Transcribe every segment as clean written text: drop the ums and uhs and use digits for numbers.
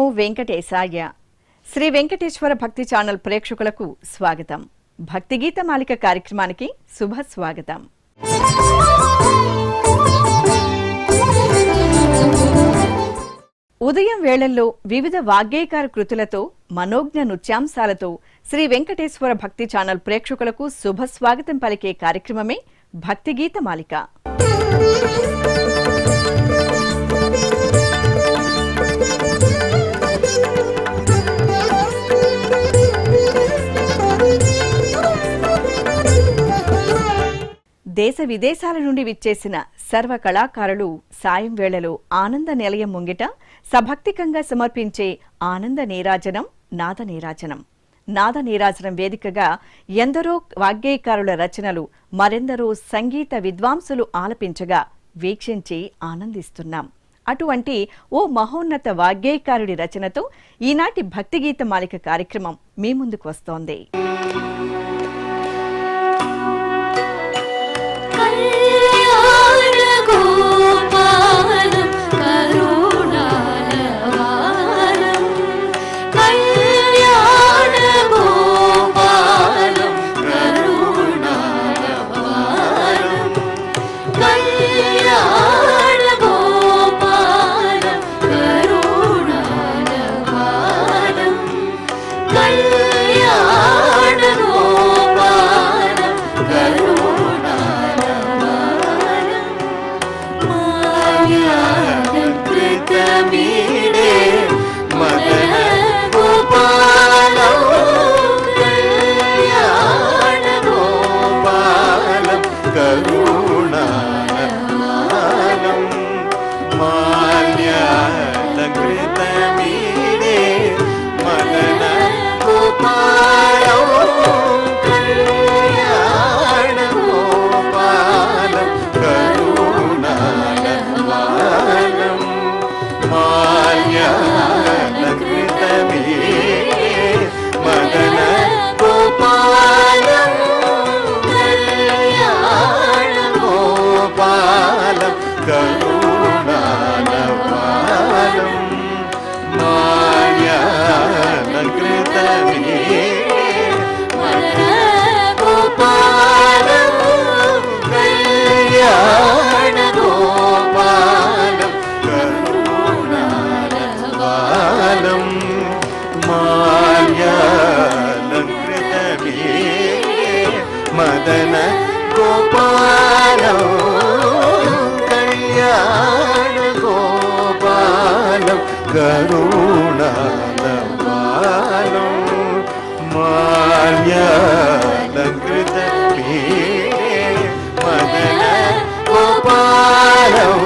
వెంకటేశాయ. శ్రీ వెంకటేశ్వర భక్తి ఛానల్ ప్రేక్షకులకు స్వాగతం. భక్తి గీత మాలిక కార్యక్రమానికి శుభ స్వాగతం. ఉదయం వేళల్లో వివిధ వాగ్గేయకార కృతులతో మనోజ్ఞ నృత్యాంశాలతో శ్రీ వెంకటేశ్వర భక్తి ఛానల్ ప్రేక్షకులకు శుభ స్వాగతం పలికే కార్యక్రమమే భక్తి గీత మాలిక. దేశ విదేశాల నుండి విచ్చేసిన సర్వ కళాకారులు సాయం వేళలో ఆనంద నిలయం ముంగిట సభక్తికంగా సమర్పించే ఆనంద నీరాజనం నాద నీరాజనం. నాద నీరాజనం వేదికగా ఎందరో వాగ్గేయకారుల రచనలు మరెందరో సంగీత విద్వాంసులు ఆలపించగా వీక్షించి ఆనందిస్తున్నాం. అటువంటి ఓ మహోన్నత వాగ్గేయకారుడి రచనతో ఈనాటి భక్తి గీత మాలిక కార్యక్రమం మీ ముందుకు వస్తోంది. మదన గోపాలం కళ్యాణ గోపాలం కరుణాలవాలం మాల్యాలంకృత మదన గోపాలం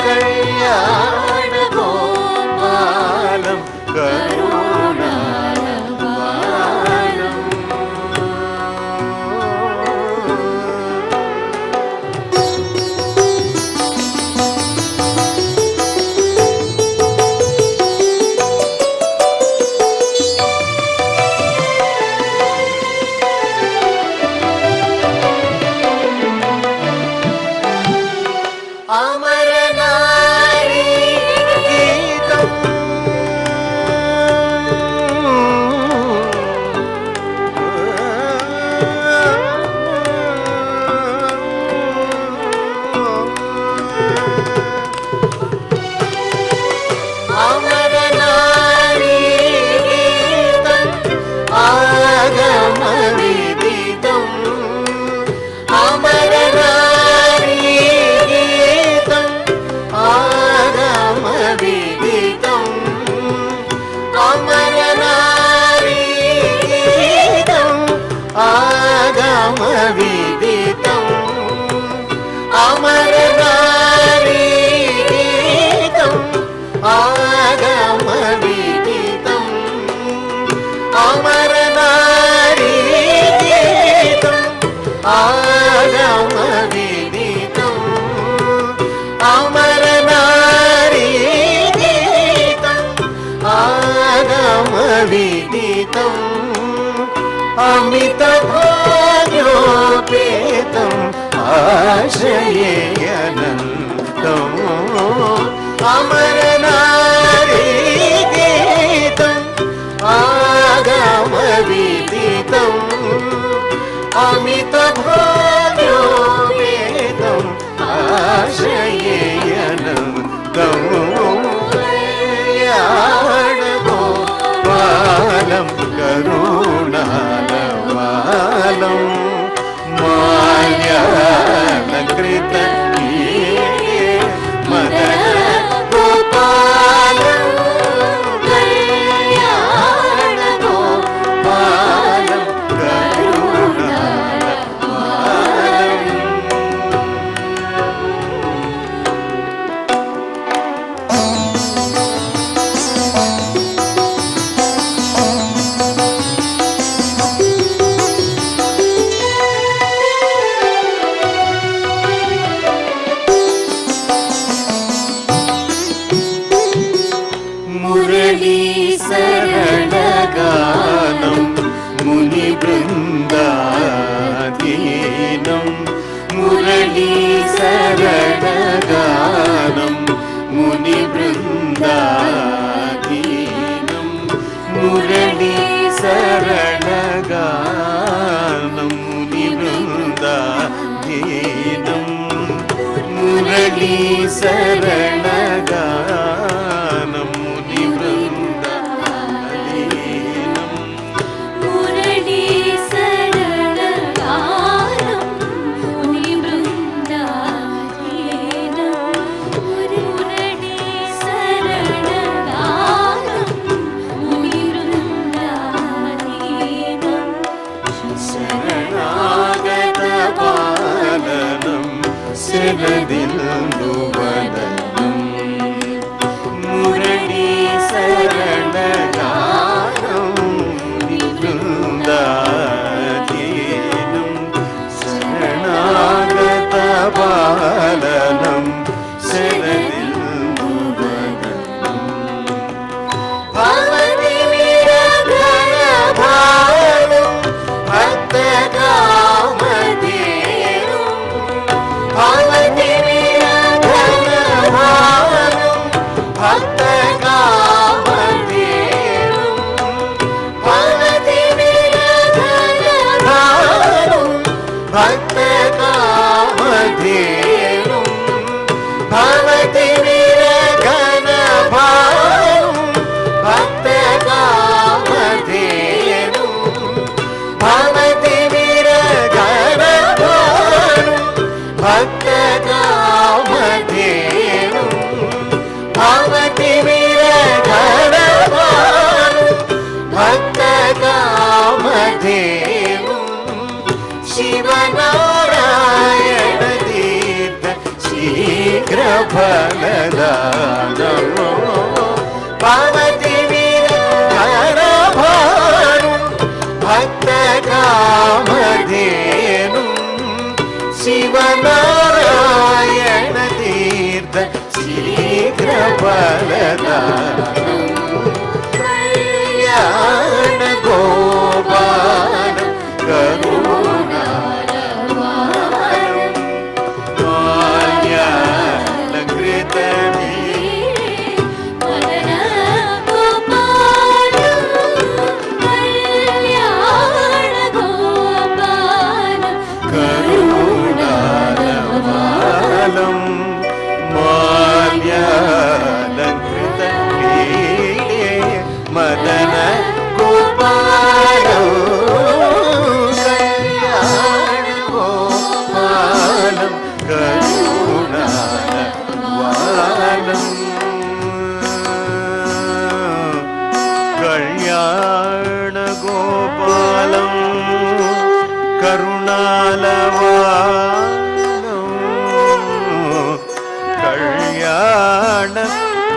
కళ్యాణ గోపాలం अमित भाग्योपेतं आश्रये अनन्तम् अमर नारी గోపాలం మాల్యాలంకృత మదన గోపాలం కళ్యాణ గోపాలం కరుణాల బాలం. మురళీ సరళగానం ముని బృందాదీనం మురళీ సరళగానం ముని బృందాదీనం మురళీ సరళగానం ముని బృందాదీనం మురళీ సరళగానం ముని బృందాదీనం మురళీ సరళగానం ముని బృందాదీనం మురళీ సరళగానం ముని బృందాదీనం శరణాగత పాలనం శరదిల్లువదనం మురళీ శరణగానం బృందాదీనం శరణాగత పాలనం శరదిల్లువదనం భవతి విరఘన భారం భక్త కామధేను భవతి విరఘన భారం భక్త కామధేను భవతి విరఘన భారం భక్త కామధేను భవతి విరఘన భారం భక్త కామధేను భవతి విరఘన భారం భక్త కామధేను భవతి విరఘన భారం భక్త కామధేను శివనారాయణ తీర్థ శీఘ్ర ఫలదానమో భవతి విరఘన భారం భక్త కామధేను శివనారాయణ తీర్థ శీఘ్ర ఫలదానం కళ్యాణ గోపాలం కరుణాల బాలం మాల్యాలంకృత మదన గోపాలం కళ్యాణ గోపాలం కరుణాల బాలం మాల్యాలంకృత మదన గోపాలం కళ్యాణ గోపాలం కరుణాల బాలం కళ్యాణ గోపాలం కరుణాల బాలం కళ్యాణ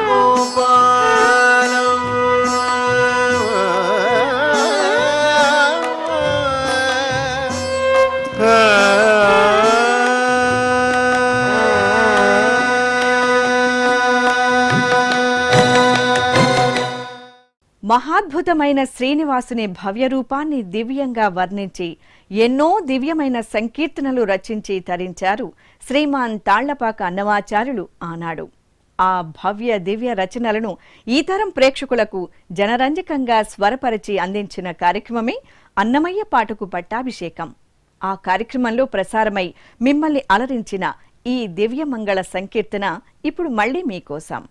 గోపాలం మహాద్భుతమైన శ్రీనివాసుని భవ్య రూపాన్ని దివ్యంగా వర్ణించి ఎన్నో దివ్యమైన సంకీర్తనలు రచించి తరించారు శ్రీమాన్ తాళ్లపాక అన్నమాచార్యులు ఆనాడు. ఆ భవ్య దివ్య రచనలను ఈ తరం ప్రేక్షకులకు జనరంజకంగా స్వరపరిచి అందించిన కార్యక్రమమే అన్నమయ్య పాటకు పట్టాభిషేకం. ఆ కార్యక్రమంలో ప్రసారమై మిమ్మల్ని అలరించిన ఈ దివ్యమంగళ సంకీర్తన ఇప్పుడు మళ్ళీ మీకోసం.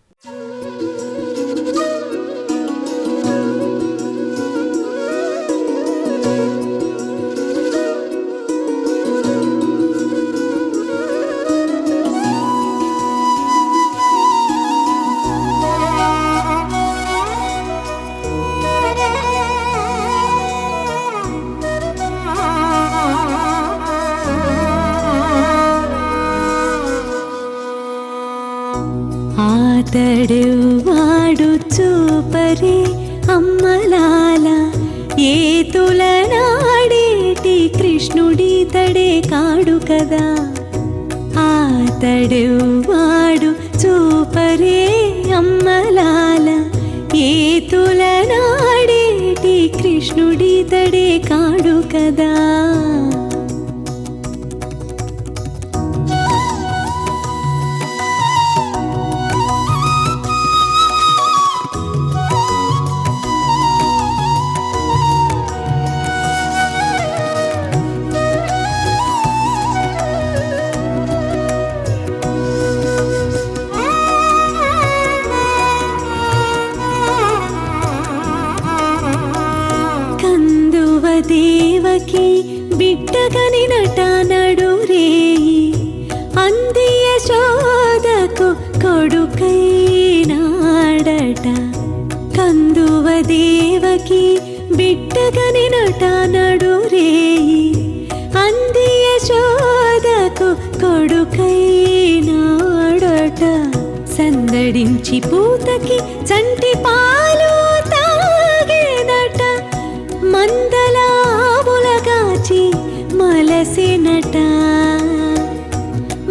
కదా ఆతడెవ్వాడు చూపరే అమ్మలాల ఏతుల నాడేటి కృష్ణుడితడే కాడు కదా దేవకి బిడ్డగని నటనడు రేయి అంది యశోదకు కొడుకైనాడట కందువ దేవకి బిడ్డగని నటనడు రేయి అంది యశోదకు కొడుకైనాడట సందడించి పూతకి చంటి పాలు తాగేనట మందలావులగాచి మలసినట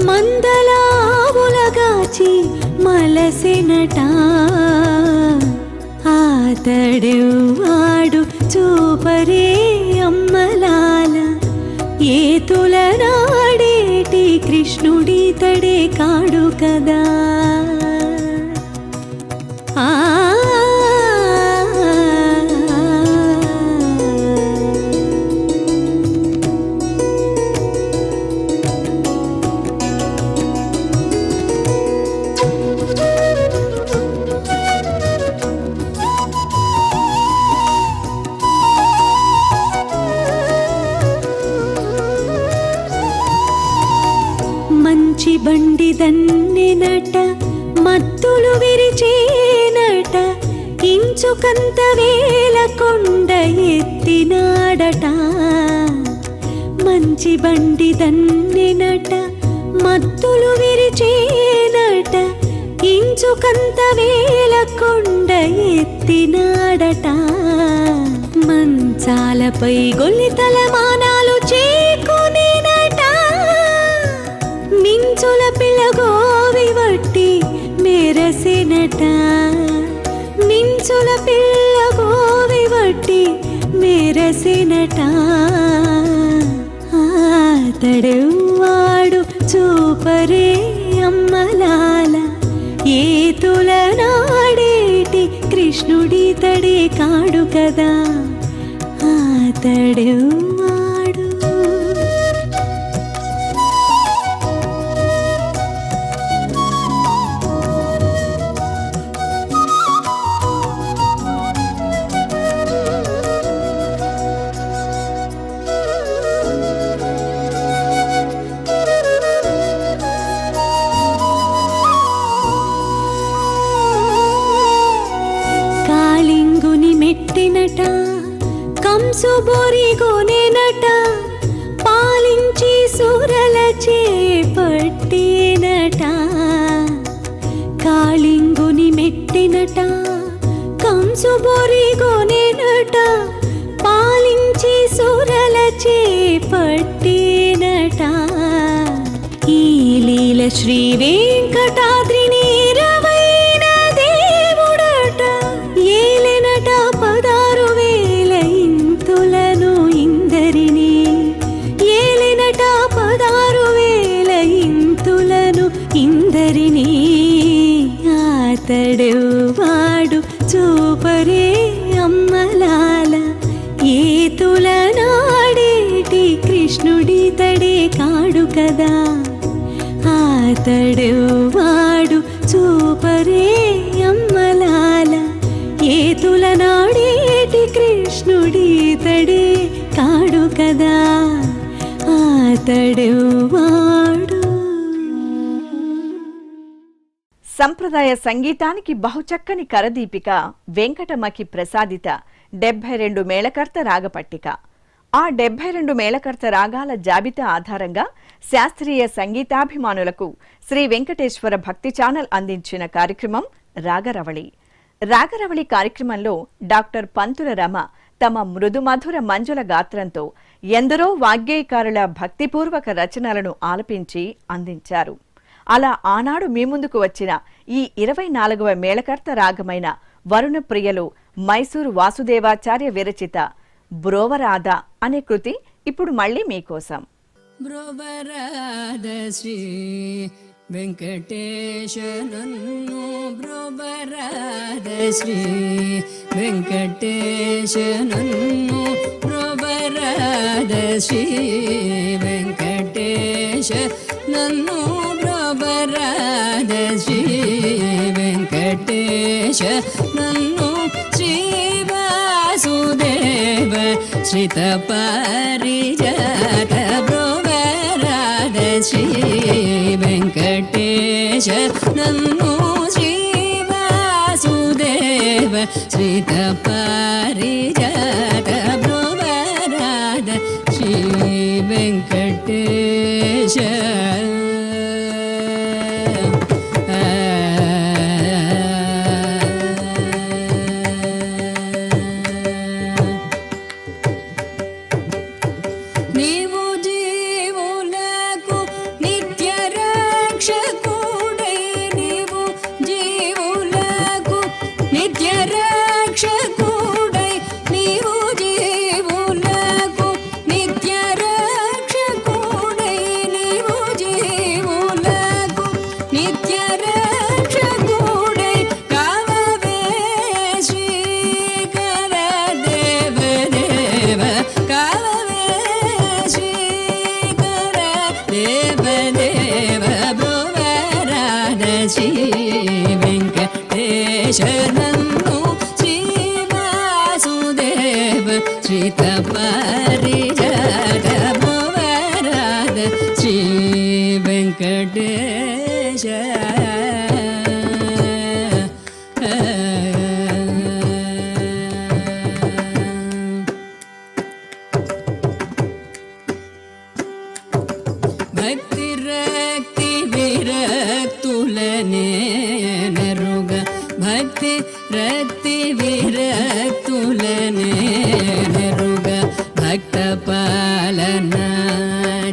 మందలావులగాచి మలసినట ఆతడెవ్వాడు చూపరే అమ్మలాల ఏతుల నాడేటి కృష్ణుడితడే కాడు కదా మంచి బండి దన్నినట మత్తులు విరిచేనట ఇంచుకంత వేల కొండ ఎత్తినాడట మంచి బండి దన్నినట మత్తులు విరిచేనట ఇంచుకంత వేల కొండ ఎత్తినాడట మంచాలపై గొల్లితల మానాలు చేకునేనట మించుల పిల్లగోవి వట్టి మెరసినట మించుల పిల్లగోవి వట్టి మెరసినట ఆతడెవ్వాడు చూపరే అమ్మలాల ఏతుల నాడేటి కృష్ణుడితడే కాడు కదా ఆతడెవ్వాడు మెట్టినట కంసు బోరిగోనేనట పాలించి సురల చేపట్టినట కాళింగుని మెట్టినట కంసు బోరిగోనేనట పాలించి సురల చేపట్టినట ఈ లీల శ్రీ వెంకటాద్రిని రవైన దేవుడట ఏలెనట 16,000 ఇంతులను ఇందరిని ఏలెనట 16,000 ఇంతులను ఇందరిని ఆతడెవ్వాడు చూపరే అమ్మలాల ఏతుల నాడేటి కృష్ణుడితడే కాడు కదా ఆతడెవ్వాడు చూపరే అమ్మలాల ఏతుల నాడేటి కృష్ణుడితడే కాడు కదా ఆతడెవ్వాడు. సంప్రదాయ సంగీతానికి బహుచక్కని కరదీపిక వెంకటమకి ప్రసాదిత 72 మేళకర్త రాగపట్టిక. ఆ 72 మేళకర్త రాగాల జాబితా ఆధారంగా శాస్త్రీయ సంగీతాభిమానులకు శ్రీ వెంకటేశ్వర భక్తి ఛానల్ అందించిన కార్యక్రమం రాగరవళి. రాగరవళి కార్యక్రమంలో డాక్టర్ పంతుల రమ తమ మృదుమధుర మంజుల గాత్రంతో ఎందరో వాగ్గేయకారుల భక్తిపూర్వక రచనలను ఆలపించి అందించారు. అలా ఆనాడు మీ ముందుకు వచ్చిన ఈ 24వ మేళకర్త రాగమైన వరుణప్రియలో మైసూరు వాసుదేవాచార్య విరచిత బ్రోవరాధ అనే కృతి ఇప్పుడు మళ్ళీ మీకోసం. బ్రోవరాధ శ్రీ వెంకటేశ నన్ను బ్రోవరాధ శ్రీ వెంకటేశ నన్ను బ్రోవరాధ శ్రీ వెంకటేశ నన్ను బ్రోవరాధ శ్రీ వెంకటేశ నన్ను శ్రీ వాసుదేవ శ్రిత పారిజాత బ్రోవరాధ శ్రీ వెంకటేశ నన్ను శ్రీ వాసుదేవ శ్రిత పారిజాత బ్రోవరాధ శ్రీ వెంకటేశ. నీవు జీవులకు నిత్య రక్షకుడై, నీవు జీవులకు నిత్య రక్షకుడై, నీవు జీవులకు నిత్య రక్షకుడై, నీవు జీవులకు నిత్య రక్షకుడై కావవే శ్రీకర దేవదేవ కావవే శ్రీకర దేవదేవ బ్రోవరాధ శ్రీ వెంకటేశ నన్ను శ్రీ వాసుదేవ శ్రిత పారిజాత బ్రోవరాధ శ్రీ వెంకటేశ. భక్తి రక్తి విరక్తులనే నెరుగ, భక్తి రక్తి విరక్తులనే నెరుగ, భక్త పాలన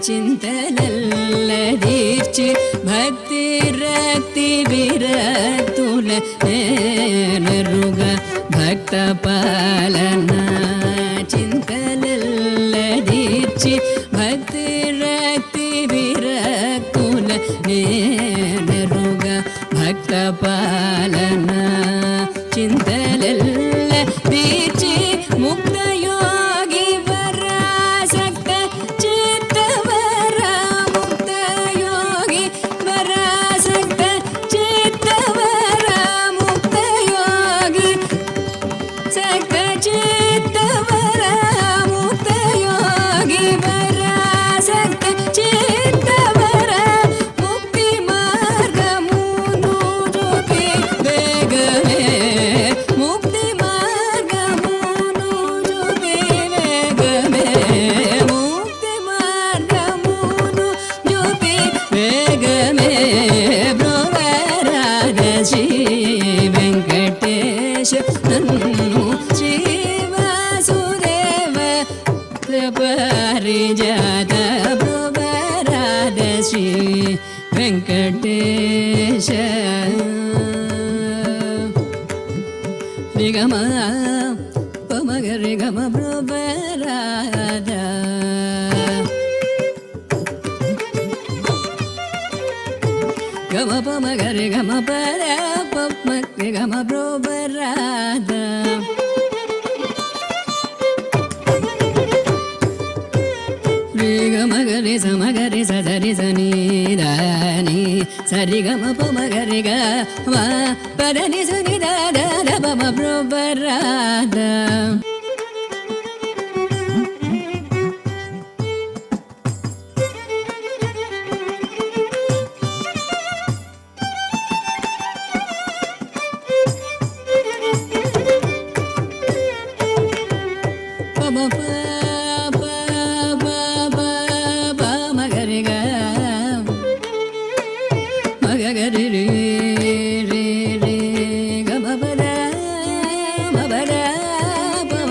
చింతలల్ల దీర్చి, భక్తి రక్తి విరక్తులనే నెరుగ, భక్త పాలన చింతలల్ల దీర్చి, భక్తి రక్తి విరక్తుల నేనరుగ, భక్త పాలన చింతలల్ల దీర్చి, ముక్త యోగి వరాసక్త చిత్తవర, ముక్త యోగి వరాసక్త చిత్తవర, ముక్త యోగి సక్త చిత్తవర, ముక్త యోగి వరాసక్త చిత్తవర, ముక్తి మార్గమును చూపి వేగమే, ముక్తి మార్గమును చూపి వేగమే, ముక్తి మార్గమును చూపి వేగమే బ్రోవరాధ శ్రీ వెంకటేశ నన్ను శ్రీ వాసుదేవ పారిజాత బ్రోవరాధ శ్రీ వెంకటేశ. రిగమ పమగ రిగమ బ్రోవరాధ, గమ పమగ రిగమ పద పమ రిగమ బ్రోవరాధ. గరి సమగరి సరి సని దాని సరి గమ పమగరి గ పదని సని దాద పమ బ్రోవరాధ. పమ గరి రే రే రే గమ పద మ పద పమ